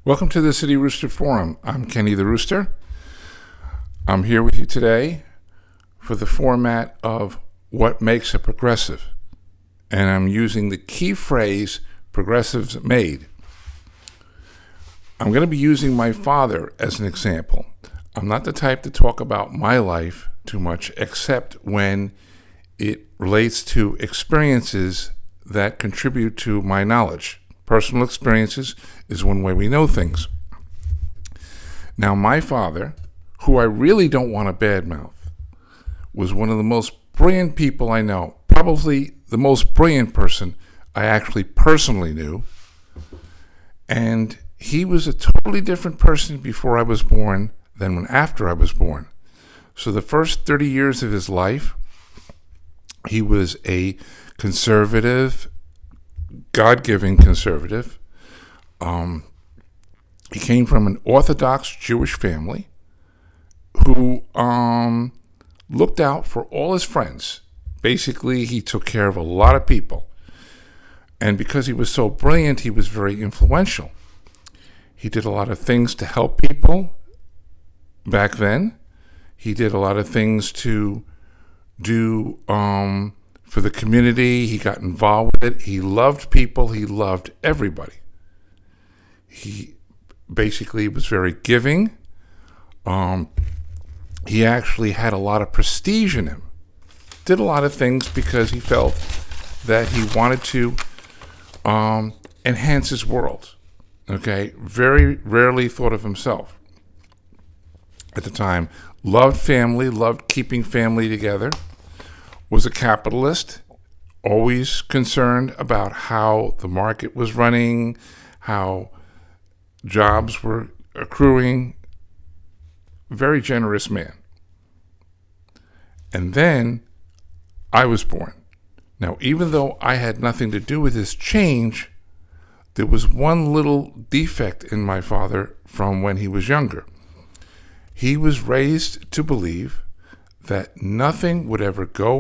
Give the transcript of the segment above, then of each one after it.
Welcome to the City Rooster Forum. I'm Kenny the Rooster. I'm here with you today for the format of what makes a progressive. And I'm using the key phrase progressives made. I'm going to be using my father as an example. I'm not the type to talk about my life too much, except when it relates to experiences that contribute to my knowledge. Personal experiences is one way we know things. Now, my father, who I really don't want to badmouth, was one of the most brilliant people I know, probably the most brilliant person I actually personally knew. And he was a totally different person before I was born than after I was born. So the first 30 years of his life, he was a conservative, God-given conservative. He came from an Orthodox Jewish family who looked out for all his friends. Basically, he took care of a lot of people. And because he was so brilliant, he was very influential. He did a lot of things to help people back then. He did a lot of things to do for the community. He got involved with it. He loved people. He loved everybody. He basically was very giving. He actually had a lot of prestige in him. Did a lot of things because he felt that he wanted to enhance his world. Okay? Very rarely thought of himself at the time. Loved family, loved keeping family together. Was a capitalist, always concerned about how the market was running, how jobs were accruing. Very generous man. And then I was born. Now, even though I had nothing to do with this change, there was one little defect in my father from when he was younger. He was raised to believe that nothing would ever go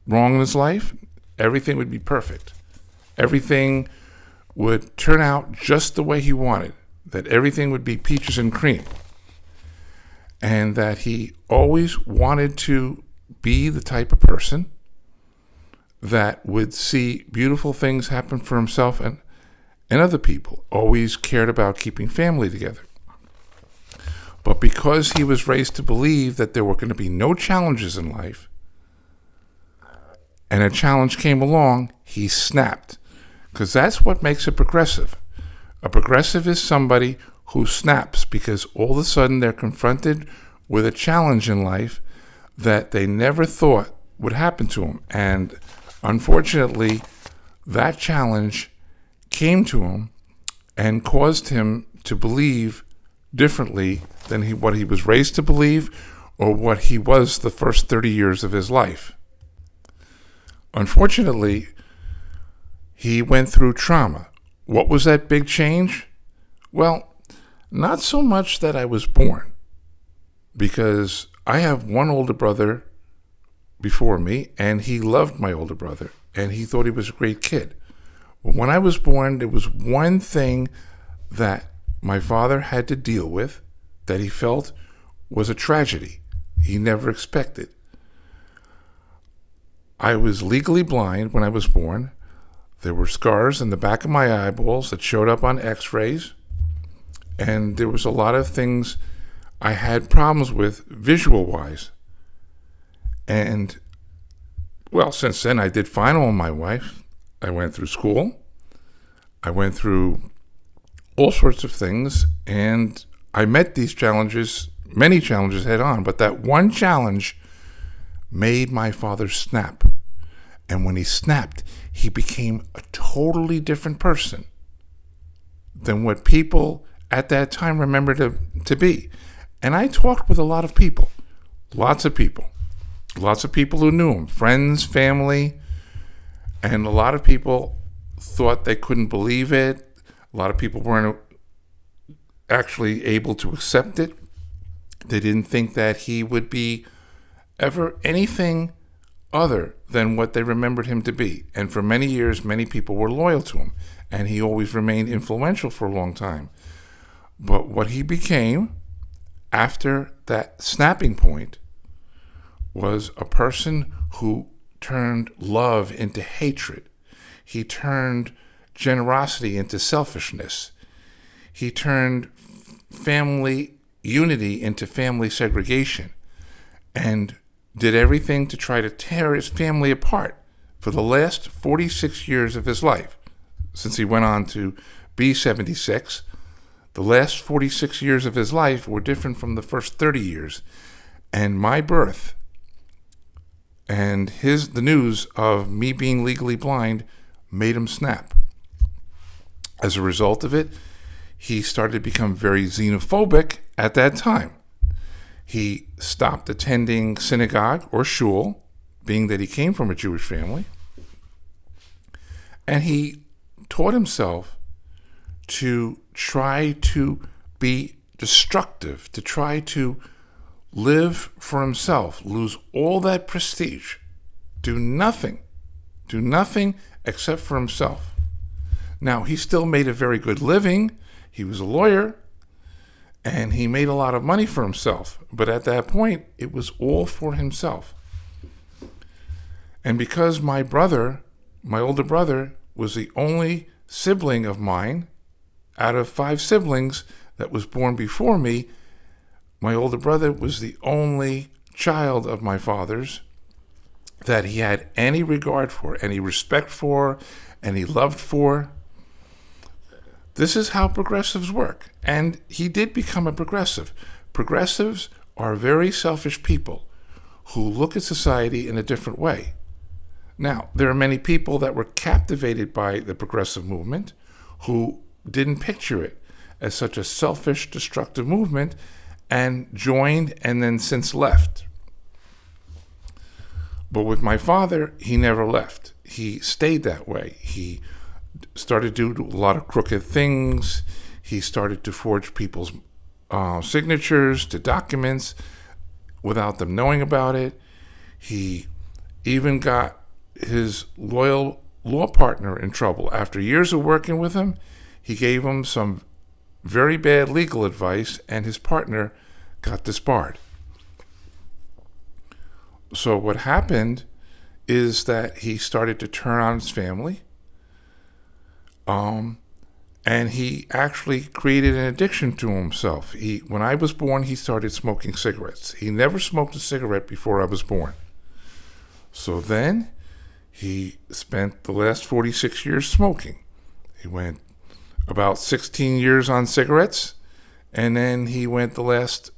wrong in his life. Everything would be perfect. Everything would turn out just the way he wanted. That everything would be peaches and cream. And that he always wanted to be the type of person that would see beautiful things happen for himself and other people. Always cared about keeping family together. But because he was raised to believe that there were going to be no challenges in life, and a challenge came along, he snapped. Because that's what makes a progressive. A progressive is somebody who snaps because all of a sudden they're confronted with a challenge in life that they never thought would happen to them. And unfortunately, that challenge came to him and caused him to believe differently than what he was raised to believe or what he was the first 30 years of his life. Unfortunately, he went through trauma. What was that big change? Well, not so much that I was born, because I have one older brother before me, and he loved my older brother, and he thought he was a great kid. But when I was born, there was one thing that my father had to deal with that he felt was a tragedy he never expected. I was legally blind when I was born. There were scars in the back of my eyeballs that showed up on x-rays, and there was a lot of things I had problems with visual-wise. And, well, since then I did fine on my wife. I went through school. I went through all sorts of things, and I met these challenges, many challenges head on, but that one challenge made my father snap. And when he snapped, he became a totally different person than what people at that time remembered him to be. And I talked with a lot of people, lots of people who knew him, friends, family, and a lot of people thought they couldn't believe it. A lot of people weren't actually able to accept it. They didn't think that he would be ever anything other than what they remembered him to be. And for many years, many people were loyal to him, and he always remained influential for a long time. But what he became after that snapping point was a person who turned love into hatred. He turned generosity into selfishness. He turned family unity into family segregation, and did everything to try to tear his family apart for the last 46 years of his life. Since he went on to be 76, the last 46 years of his life were different from the first 30 years. And my birth and the news of me being legally blind made him snap. As a result of it, he started to become very xenophobic at that time. He stopped attending synagogue or shul, being that he came from a Jewish family, and he taught himself to try to be destructive, to try to live for himself, lose all that prestige, do nothing except for himself. Now, he still made a very good living. He was a lawyer, and he made a lot of money for himself. But at that point, it was all for himself. And because my older brother, was the only sibling of mine out of 5 siblings that was born before me, my older brother was the only child of my father's that he had any regard for, any respect for, any love for. This is how progressives work. And he did become a progressive. Progressives are very selfish people who look at society in a different way. Now, there are many people that were captivated by the progressive movement who didn't picture it as such a selfish, destructive movement and joined and then since left. But with my father, he never left. He stayed that way. He started to do a lot of crooked things. He started to forge people's signatures to documents without them knowing about it. He even got his loyal law partner in trouble. After years of working with him, he gave him some very bad legal advice, and his partner got disbarred. So what happened is that he started to turn on his family, and he actually created an addiction to himself. When I was born, he started smoking cigarettes. He never smoked a cigarette before I was born. So then he spent the last 46 years smoking. He went about 16 years on cigarettes, and then he went the last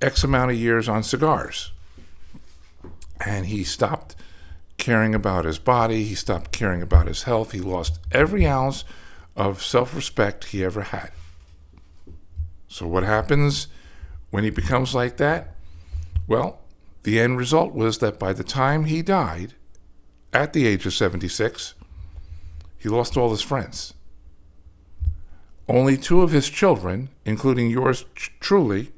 X amount of years on cigars. And he stopped caring about his body. He stopped caring about his health. He lost every ounce of self-respect he ever had. So what happens when he becomes like that? Well, the end result was that by the time he died, at the age of 76, he lost all his friends. Only 2 of his children, including yours truly,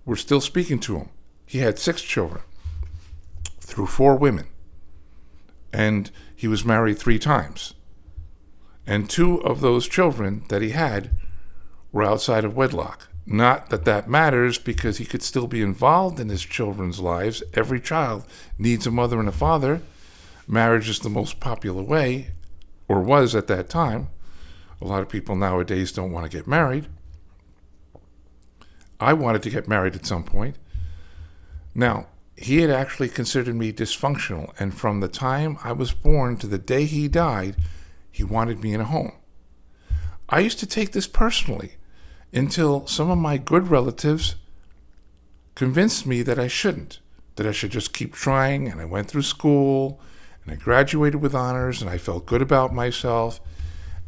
were still speaking to him. He had 6 children through 4 women. And he was married 3 times. And 2 of those children that he had were outside of wedlock. Not that that matters, because he could still be involved in his children's lives. Every child needs a mother and a father. Marriage is the most popular way, or was at that time. A lot of people nowadays don't want to get married. I wanted to get married at some point. Now, he had actually considered me dysfunctional, and from the time I was born to the day he died, he wanted me in a home. I used to take this personally until some of my good relatives convinced me that I shouldn't, that I should just keep trying, and I went through school, and I graduated with honors, and I felt good about myself,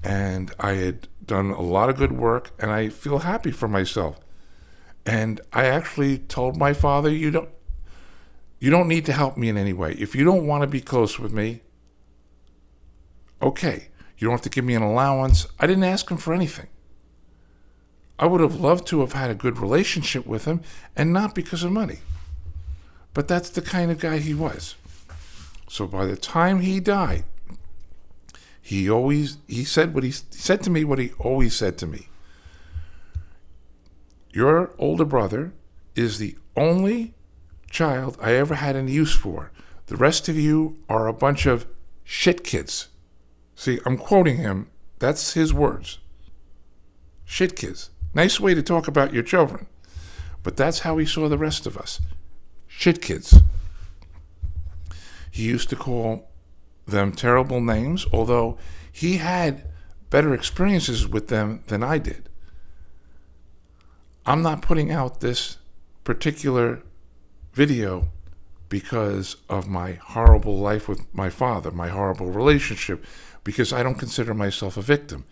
and I had done a lot of good work, and I feel happy for myself. And I actually told my father, you don't need to help me in any way. If you don't want to be close with me, okay. You don't have to give me an allowance. I didn't ask him for anything. I would have loved to have had a good relationship with him, and not because of money. But that's the kind of guy he was. So by the time he died, he said to me what he always said to me. Your older brother is the only child I ever had any use for. The rest of you are a bunch of shit kids. See, I'm quoting him. That's his words. Shit kids. Nice way to talk about your children. But that's how he saw the rest of us. Shit kids. He used to call them terrible names, although he had better experiences with them than I did. I'm not putting out this particular video because of my horrible life with my father, my horrible relationship, because I don't consider myself a victim.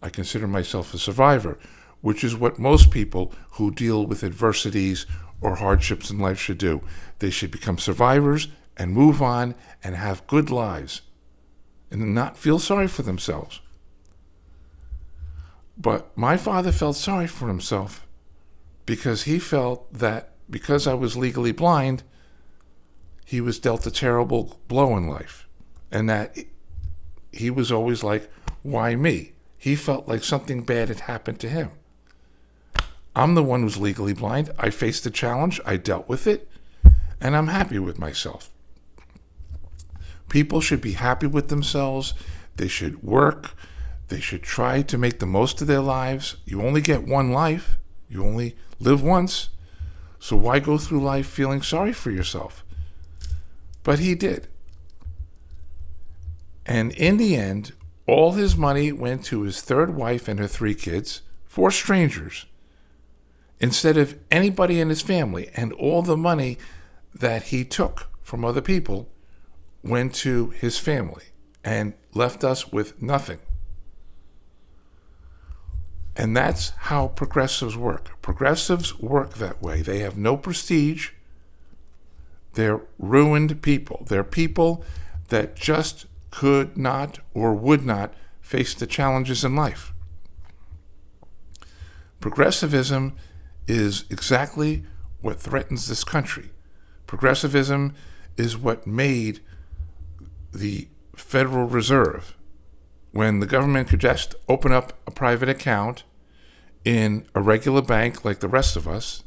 I consider myself a survivor, which is what most people who deal with adversities or hardships in life should do. They should become survivors and move on and have good lives and not feel sorry for themselves. But my father felt sorry for himself because he felt that because I was legally blind, he was dealt a terrible blow in life, and that he was always like, why me? He felt like something bad had happened to him. I'm the one who's legally blind. I faced the challenge, I dealt with it, and I'm happy with myself. People should be happy with themselves. They should work. They should try to make the most of their lives. You only get one life. You only live once. So why go through life feeling sorry for yourself? But he did. And in the end, all his money went to his third wife and her 3 kids, 4 strangers, instead of anybody in his family. And all the money that he took from other people went to his family and left us with nothing. And that's how progressives work. Progressives work that way. They have no prestige. They're ruined people. They're people that just could not or would not face the challenges in life. Progressivism is exactly what threatens this country. Progressivism is what made the Federal Reserve, when the government could just open up a private account in a regular bank like the rest of us.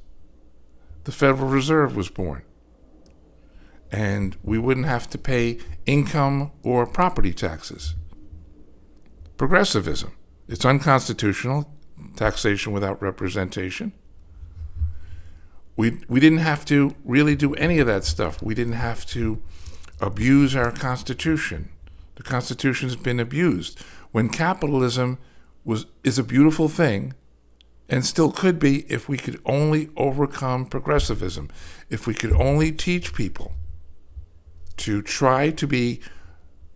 The Federal Reserve was born. And we wouldn't have to pay income or property taxes. Progressivism. It's unconstitutional, taxation without representation. We didn't have to really do any of that stuff. We didn't have to abuse our Constitution. The Constitution's been abused. When capitalism is a beautiful thing, and still could be if we could only overcome progressivism, if we could only teach people to try to be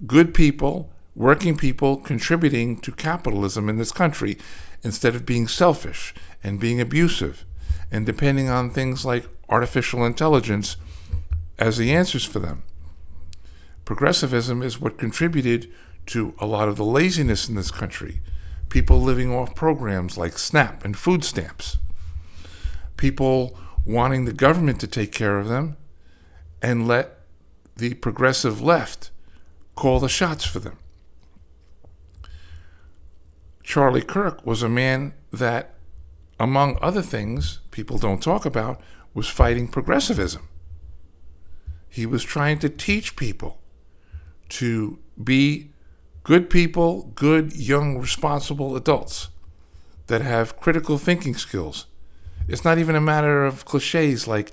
good people, working people, contributing to capitalism in this country, instead of being selfish and being abusive and depending on things like artificial intelligence as the answers for them. Progressivism is what contributed to a lot of the laziness in this country. People living off programs like SNAP and food stamps. People wanting the government to take care of them and let the progressive left call the shots for them. Charlie Kirk was a man that, among other things people don't talk about, was fighting progressivism. He was trying to teach people to be good people, good, young, responsible adults that have critical thinking skills. It's not even a matter of cliches like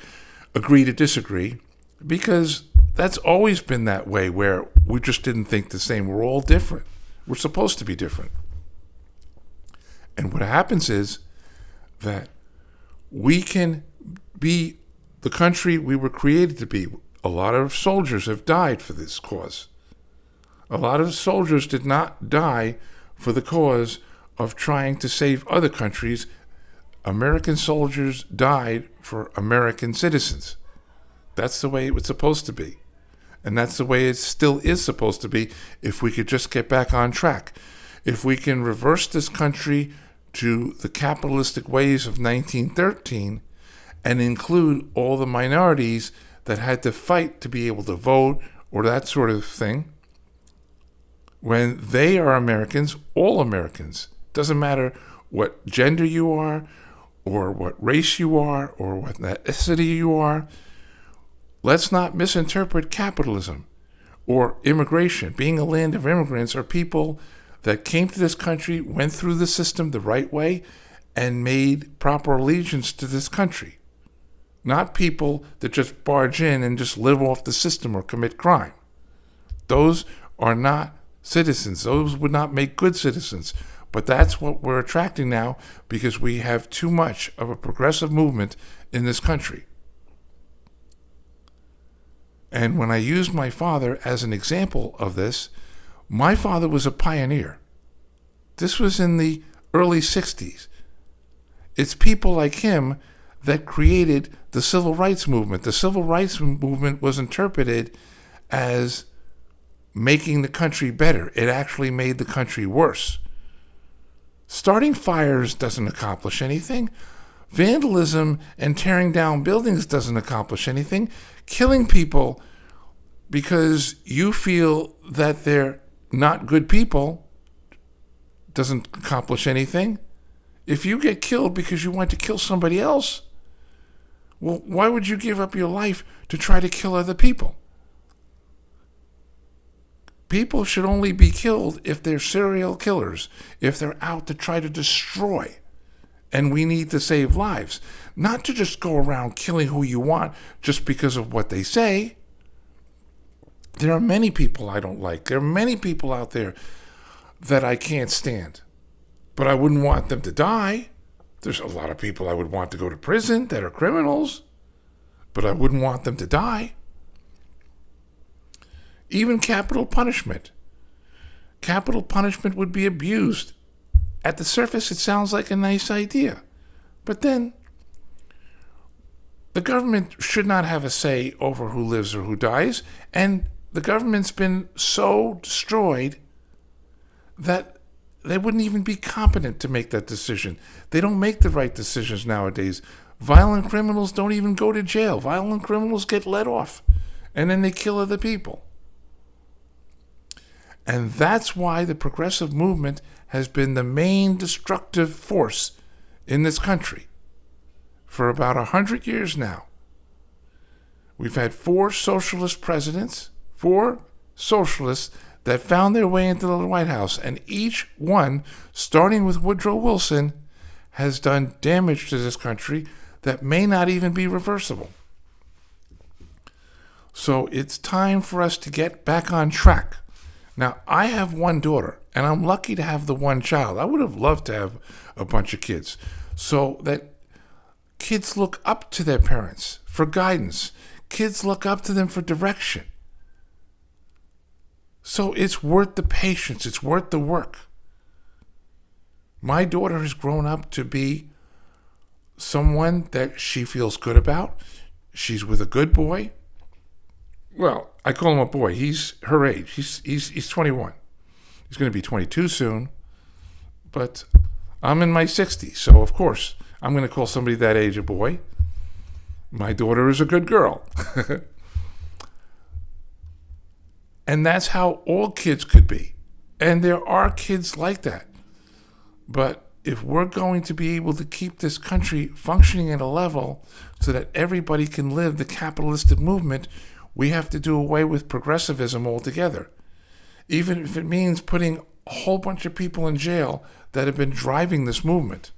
agree to disagree, because that's always been that way, where we just didn't think the same. We're all different. We're supposed to be different. And what happens is that we can be the country we were created to be. A lot of soldiers have died for this cause. A lot of soldiers did not die for the cause of trying to save other countries. American soldiers died for American citizens. That's the way it was supposed to be. And that's the way it still is supposed to be if we could just get back on track. If we can reverse this country to the capitalistic ways of 1913 and include all the minorities that had to fight to be able to vote or that sort of thing, when they are Americans, all Americans. Doesn't matter what gender you are, or what race you are, or what ethnicity you are. Let's not misinterpret capitalism or immigration. Being a land of immigrants are people that came to this country, went through the system the right way, and made proper allegiance to this country. Not people that just barge in and just live off the system or commit crime. Those are not citizens. Those would not make good citizens. But that's what we're attracting now because we have too much of a progressive movement in this country. And when I use my father as an example of this, my father was a pioneer. This was in the early 60s. It's people like him that created the civil rights movement. The civil rights movement was interpreted as making the country better. It actually made the country worse. Starting fires doesn't accomplish anything. Vandalism and tearing down buildings doesn't accomplish anything. Killing people because you feel that they're not good people doesn't accomplish anything. If you get killed because you want to kill somebody else, well, why would you give up your life to try to kill other people? People should only be killed if they're serial killers, if they're out to try to destroy. And we need to save lives, not to just go around killing who you want just because of what they say. There are many people I don't like. There are many people out there that I can't stand. But I wouldn't want them to die. There's a lot of people I would want to go to prison that are criminals, but I wouldn't want them to die. Even capital punishment. Capital punishment would be abused. At the surface, it sounds like a nice idea. But then, the government should not have a say over who lives or who dies. And the government's been so destroyed that they wouldn't even be competent to make that decision. They don't make the right decisions nowadays. Violent criminals don't even go to jail. Violent criminals get let off. And then they kill other people. And that's why the progressive movement has been the main destructive force in this country for about 100 years now. We've had 4 socialist presidents, 4 socialists that found their way into the White House, and each one, starting with Woodrow Wilson, has done damage to this country that may not even be reversible. So it's time for us to get back on track. Now, I have one daughter, and I'm lucky to have the one child. I would have loved to have a bunch of kids, so that kids look up to their parents for guidance. Kids look up to them for direction. So it's worth the patience. It's worth the work. My daughter has grown up to be someone that she feels good about. She's with a good boy. Well, I call him a boy. He's her age. He's 21. He's going to be 22 soon. But I'm in my 60s, so of course I'm going to call somebody that age a boy. My daughter is a good girl. And that's how all kids could be. And there are kids like that. But if we're going to be able to keep this country functioning at a level so that everybody can live the capitalistic movement, we have to do away with progressivism altogether. Even if it means putting a whole bunch of people in jail that have been driving this movement.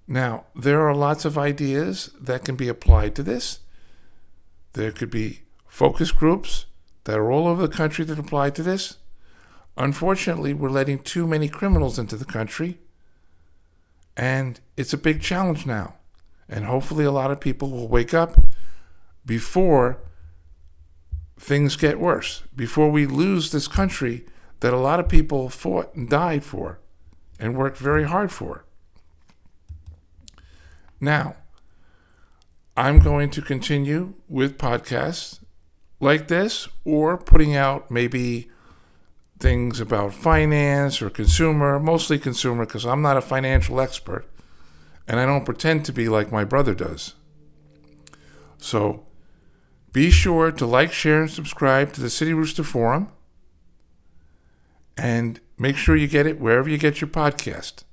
Now, there are lots of ideas that can be applied to this. There could be focus groups that are all over the country that apply to this. Unfortunately, we're letting too many criminals into the country, and it's a big challenge now. And hopefully a lot of people will wake up before things get worse, before we lose this country that a lot of people fought and died for and worked very hard for. Now, I'm going to continue with podcasts like this, or putting out maybe things about finance or consumer, mostly consumer, because I'm not a financial expert, and I don't pretend to be like my brother does. So Be sure to like, share, and subscribe to the City Rooster Forum. And make sure you get it wherever you get your podcast.